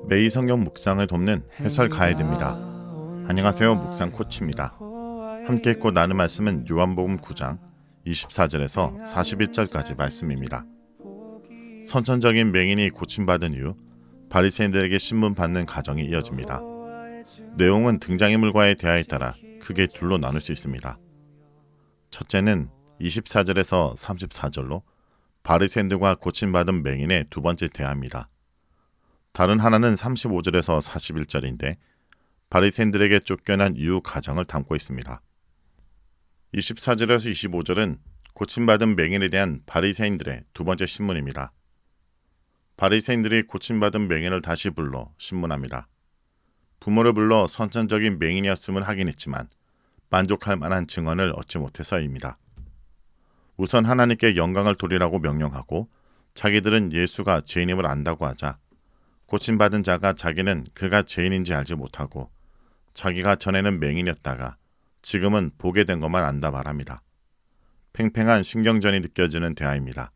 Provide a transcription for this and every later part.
매일 성경 묵상을 돕는 해설 가이드입니다. 안녕하세요. 묵상 코치입니다. 함께 읽고 나눌 말씀은 요한복음 9장 24절에서 41절까지 말씀입니다. 선천적인 맹인이 고침받은 이후 바리새인들에게 신문받는 과정이 이어집니다. 내용은 등장인물과의 대화에 따라 크게 둘로 나눌 수 있습니다. 첫째는 24절에서 34절로 바리새인들과 고침받은 맹인의 두 번째 대화입니다. 다른 하나는 35절에서 41절인데 바리새인들에게 쫓겨난 이후 과정을 담고 있습니다. 24절에서 25절은 고침받은 맹인에 대한 바리새인들의 두 번째 신문입니다. 바리새인들이 고침받은 맹인을 다시 불러 신문합니다. 부모를 불러 선천적인 맹인이었음을 확인했지만 만족할 만한 증언을 얻지 못해서입니다. 우선 하나님께 영광을 돌리라고 명령하고 자기들은 예수가 죄인임을 안다고 하자 고침받은 자가 자기는 그가 죄인인지 알지 못하고 자기가 전에는 맹인이었다가 지금은 보게 된 것만 안다 말합니다. 팽팽한 신경전이 느껴지는 대화입니다.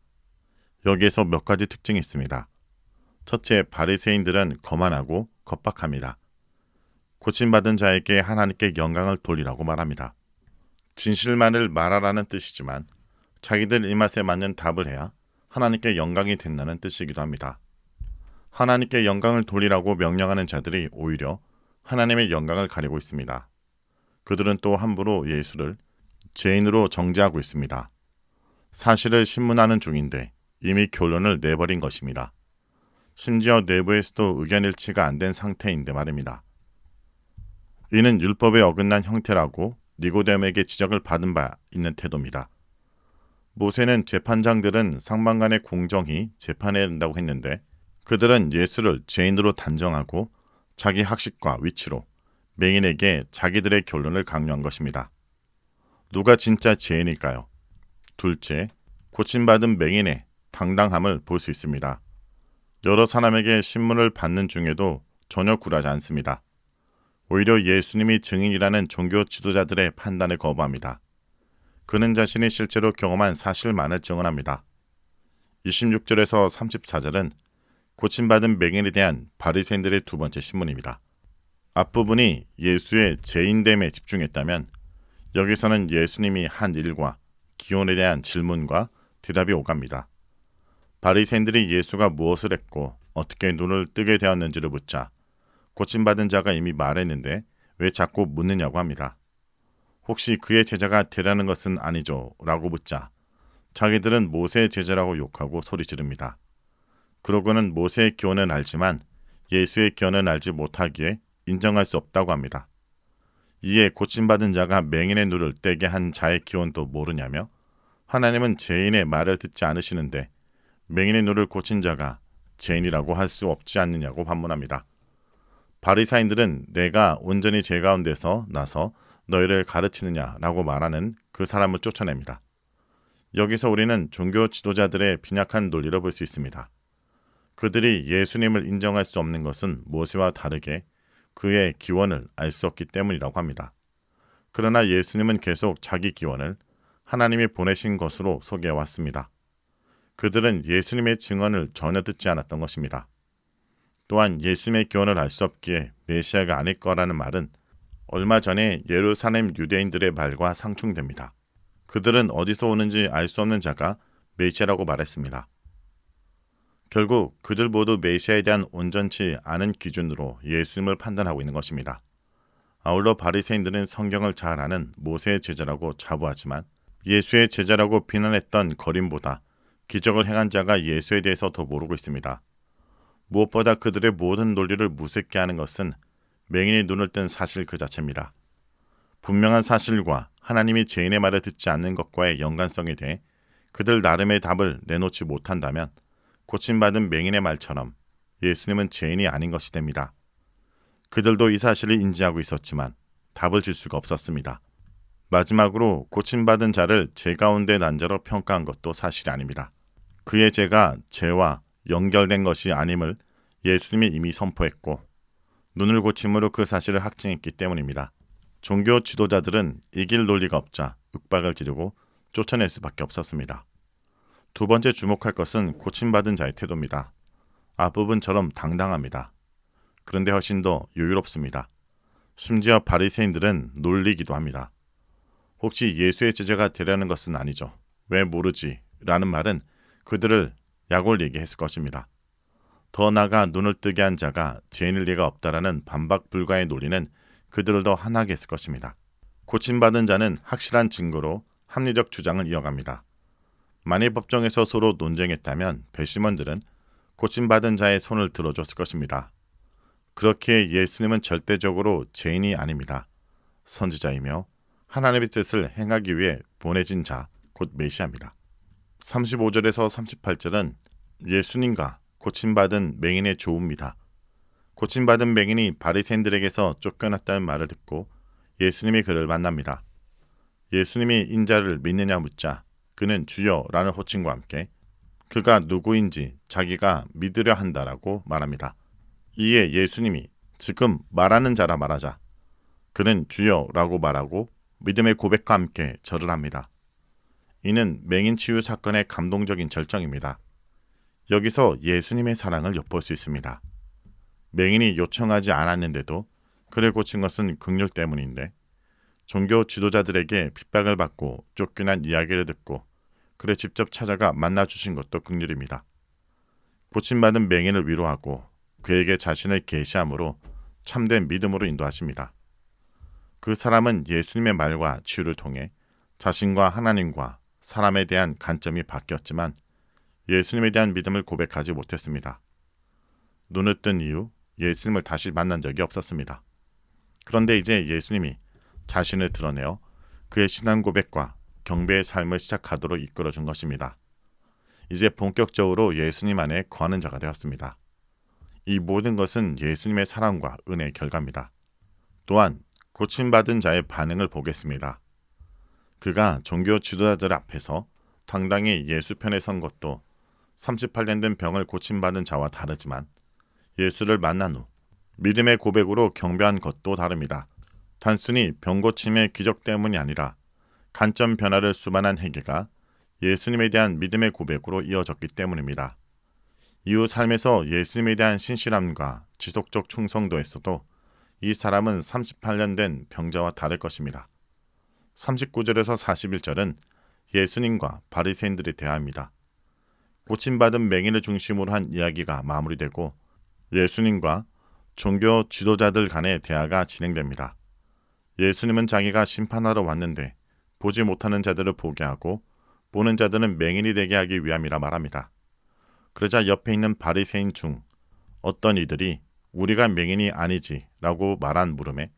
여기에서 몇 가지 특징이 있습니다. 첫째, 바리새인들은 거만하고 겁박합니다. 고침받은 자에게 하나님께 영광을 돌리라고 말합니다. 진실만을 말하라는 뜻이지만 자기들 입맛에 맞는 답을 해야 하나님께 영광이 된다는 뜻이기도 합니다. 하나님께 영광을 돌리라고 명령하는 자들이 오히려 하나님의 영광을 가리고 있습니다. 그들은 또 함부로 예수를 죄인으로 정죄하고 있습니다. 사실을 신문하는 중인데 이미 결론을 내버린 것입니다. 심지어 내부에서도 의견 일치가 안 된 상태인데 말입니다. 이는 율법에 어긋난 형태라고 니고데모에게 지적을 받은 바 있는 태도입니다. 모세는 재판장들은 상방간의 공정히 재판해야 된다고 했는데 그들은 예수를 죄인으로 단정하고 자기 학식과 위치로 맹인에게 자기들의 결론을 강요한 것입니다. 누가 진짜 죄인일까요? 둘째, 고침받은 맹인의 당당함을 볼 수 있습니다. 여러 사람에게 신문을 받는 중에도 전혀 굴하지 않습니다. 오히려 예수님이 증인이라는 종교 지도자들의 판단을 거부합니다. 그는 자신이 실제로 경험한 사실만을 증언합니다. 26절에서 34절은 고침받은 맹인에 대한 바리새인들의 두 번째 신문입니다. 앞부분이 예수의 죄인됨에 집중했다면 여기서는 예수님이 한 일과 기원에 대한 질문과 대답이 오갑니다. 바리새인들이 예수가 무엇을 했고 어떻게 눈을 뜨게 되었는지를 묻자 고침받은 자가 이미 말했는데 왜 자꾸 묻느냐고 합니다. 혹시 그의 제자가 되라는 것은 아니죠? 라고 묻자 자기들은 모세의 제자라고 욕하고 소리 지릅니다. 그러고는 모세의 기원은 알지만 예수의 기원은 알지 못하기에 인정할 수 없다고 합니다. 이에 고침받은 자가 맹인의 눈을 떼게 한 자의 기원도 모르냐며 하나님은 죄인의 말을 듣지 않으시는데 맹인의 눈을 고친 자가 죄인이라고 할 수 없지 않느냐고 반문합니다. 바리새인들은 내가 온전히 죄 가운데서 나서 너희를 가르치느냐라고 말하는 그 사람을 쫓아냅니다. 여기서 우리는 종교 지도자들의 빈약한 논리를 볼 수 있습니다. 그들이 예수님을 인정할 수 없는 것은 모세와 다르게 그의 기원을 알 수 없기 때문이라고 합니다. 그러나 예수님은 계속 자기 기원을 하나님이 보내신 것으로 소개해왔습니다. 그들은 예수님의 증언을 전혀 듣지 않았던 것입니다. 또한 예수님의 기원을 알 수 없기에 메시아가 아닐 거라는 말은 얼마 전에 예루살렘 유대인들의 말과 상충됩니다. 그들은 어디서 오는지 알 수 없는 자가 메시아라고 말했습니다. 결국 그들 모두 메시아에 대한 온전치 않은 기준으로 예수님을 판단하고 있는 것입니다. 아울러 바리새인들은 성경을 잘 아는 모세의 제자라고 자부하지만 예수의 제자라고 비난했던 거린보다 기적을 행한 자가 예수에 대해서 더 모르고 있습니다. 무엇보다 그들의 모든 논리를 무색게 하는 것은 맹인이 눈을 뜬 사실 그 자체입니다. 분명한 사실과 하나님이 죄인의 말을 듣지 않는 것과의 연관성에 대해 그들 나름의 답을 내놓지 못한다면 고침받은 맹인의 말처럼 예수님은 죄인이 아닌 것이 됩니다. 그들도 이 사실을 인지하고 있었지만 답을 줄 수가 없었습니다. 마지막으로 고침받은 자를 죄 가운데 난 자로 평가한 것도 사실이 아닙니다. 그의 죄가 죄와 연결된 것이 아님을 예수님이 이미 선포했고 눈을 고침으로 그 사실을 확증했기 때문입니다. 종교 지도자들은 이길 논리가 없자 윽박을 지르고 쫓아낼 수밖에 없었습니다. 두 번째 주목할 것은 고침받은 자의 태도입니다. 앞부분처럼 당당합니다. 그런데 훨씬 더 여유롭습니다. 심지어 바리새인들은 놀리기도 합니다. 혹시 예수의 제자가 되려는 것은 아니죠. 왜 모르지? 라는 말은 그들을 약올리게 했을 것입니다. 더 나아가 눈을 뜨게 한 자가 죄인일 리가 없다라는 반박 불가의 논리는 그들을 더 화나게 했을 것입니다. 고침받은 자는 확실한 증거로 합리적 주장을 이어갑니다. 만일 법정에서 서로 논쟁했다면 배심원들은 고침받은 자의 손을 들어줬을 것입니다. 그렇게 예수님은 절대적으로 죄인이 아닙니다. 선지자이며 하나님의 뜻을 행하기 위해 보내진 자, 곧 메시아입니다. 35절에서 38절은 예수님과 고침받은 맹인의 조우입니다. 고침받은 맹인이 바리새인들에게서 쫓겨났다는 말을 듣고 예수님이 그를 만납니다. 예수님이 인자를 믿느냐 묻자 그는 주여라는 호칭과 함께 그가 누구인지 자기가 믿으려 한다라고 말합니다. 이에 예수님이 지금 말하는 자라 말하자 그는 주여라고 말하고 믿음의 고백과 함께 절을 합니다. 이는 맹인 치유 사건의 감동적인 절정입니다. 여기서 예수님의 사랑을 엿볼 수 있습니다. 맹인이 요청하지 않았는데도 그를 고친 것은 긍휼 때문인데 종교 지도자들에게 핍박을 받고 쫓겨난 이야기를 듣고 그를 직접 찾아가 만나주신 것도 긍휼입니다. 고침받은 맹인을 위로하고 그에게 자신을 계시함으로 참된 믿음으로 인도하십니다. 그 사람은 예수님의 말과 치유를 통해 자신과 하나님과 사람에 대한 관점이 바뀌었지만 예수님에 대한 믿음을 고백하지 못했습니다. 눈을 뜬 이후 예수님을 다시 만난 적이 없었습니다. 그런데 이제 예수님이 자신을 드러내어 그의 신앙 고백과 경배의 삶을 시작하도록 이끌어준 것입니다. 이제 본격적으로 예수님 안에 거하는 자가 되었습니다. 이 모든 것은 예수님의 사랑과 은혜의 결과입니다. 또한 고침받은 자의 반응을 보겠습니다. 그가 종교 지도자들 앞에서 당당히 예수 편에 선 것도 38년 된 병을 고침받은 자와 다르지만 예수를 만난 후 믿음의 고백으로 경배한 것도 다릅니다. 단순히 병 고침의 기적 때문이 아니라 관점 변화를 수반한 회개가 예수님에 대한 믿음의 고백으로 이어졌기 때문입니다. 이후 삶에서 예수님에 대한 신실함과 지속적 충성도에서도 이 사람은 38년 된 병자와 다를 것입니다. 39절에서 41절은 예수님과 바리새인들의 대화입니다. 고침받은 맹인을 중심으로 한 이야기가 마무리되고 예수님과 종교 지도자들 간의 대화가 진행됩니다. 예수님은 자기가 심판하러 왔는데 보지 못하는 자들을 보게 하고 보는 자들은 맹인이 되게 하기 위함이라 말합니다. 그러자 옆에 있는 바리새인 중 어떤 이들이 우리가 맹인이 아니지 라고 말한 물음에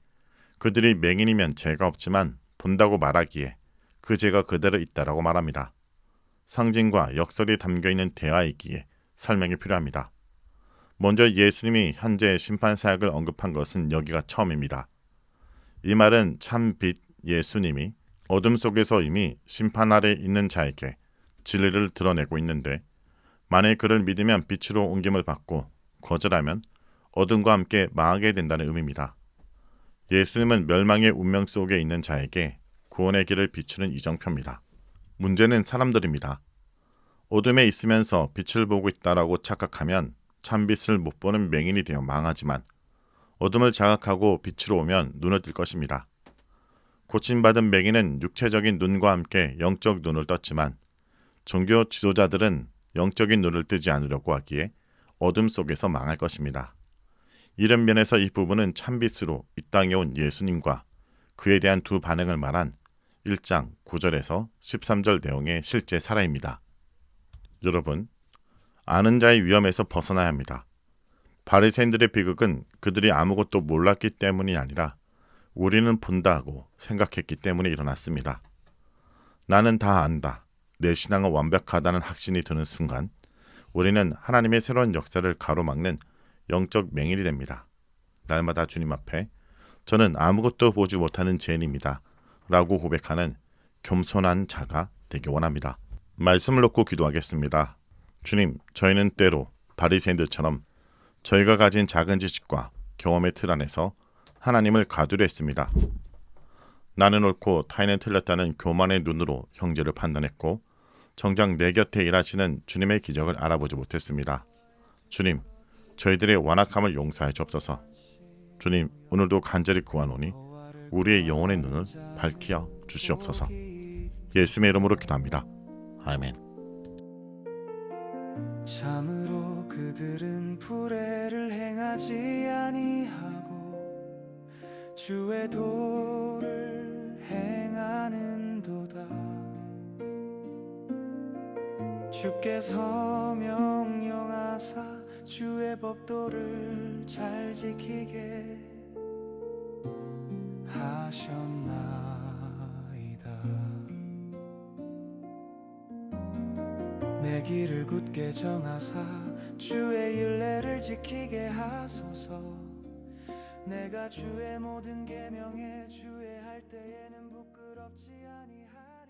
그들이 맹인이면 죄가 없지만 본다고 말하기에 그 죄가 그대로 있다라고 말합니다. 상징과 역설이 담겨있는 대화이기에 설명이 필요합니다. 먼저 예수님이 현재 심판 사역을 언급한 것은 여기가 처음입니다. 이 말은 참 빛 예수님이 어둠 속에서 이미 심판 아래 있는 자에게 진리를 드러내고 있는데 만일 그를 믿으면 빛으로 옮김을 받고 거절하면 어둠과 함께 망하게 된다는 의미입니다. 예수님은 멸망의 운명 속에 있는 자에게 구원의 길을 비추는 이정표입니다. 문제는 사람들입니다. 어둠에 있으면서 빛을 보고 있다라고 착각하면 참빛을 못 보는 맹인이 되어 망하지만 어둠을 자각하고 빛으로 오면 눈을 뜰 것입니다. 고침받은 맹인은 육체적인 눈과 함께 영적 눈을 떴지만 종교 지도자들은 영적인 눈을 뜨지 않으려고 하기에 어둠 속에서 망할 것입니다. 이런 면에서 이 부분은 참빛으로 이 땅에 온 예수님과 그에 대한 두 반응을 말한 1장 9절에서 13절 내용의 실제 사례입니다. 여러분, 아는 자의 위험에서 벗어나야 합니다. 바리새인들의 비극은 그들이 아무것도 몰랐기 때문이 아니라 우리는 본다고 생각했기 때문에 일어났습니다. 나는 다 안다. 내 신앙은 완벽하다는 확신이 드는 순간 우리는 하나님의 새로운 역사를 가로막는 영적 맹인이 됩니다. 날마다 주님 앞에 저는 아무것도 보지 못하는 죄인입니다. 라고 고백하는 겸손한 자가 되기 원합니다. 말씀을 놓고 기도하겠습니다. 주님, 저희는 때로 바리새인들처럼 저희가 가진 작은 지식과 경험의 틀 안에서 하나님을 가두려 했습니다. 나는 옳고 타인은 틀렸다는 교만의 눈으로 형제를 판단했고 정작 내 곁에 일하시는 주님의 기적을 알아보지 못했습니다. 주님, 저희들의 완악함을 용서하여 주옵소서. 주님, 오늘도 간절히 구하노니 우리의 영혼의 눈을 밝히어 주시옵소서. 예수님의 이름으로 기도합니다. 아멘. 참으로 그들은 불의를 행하지 아니하고 주의 도를 행하는도다. 주께서 명령하사 주의 법도를 잘 지키게 하셨나이다. 내 길을 굳게 정하사 주의 율례를 지키게 하소서. 내가 주의 모든 계명에 주의할 때에는 부끄럽지 아니하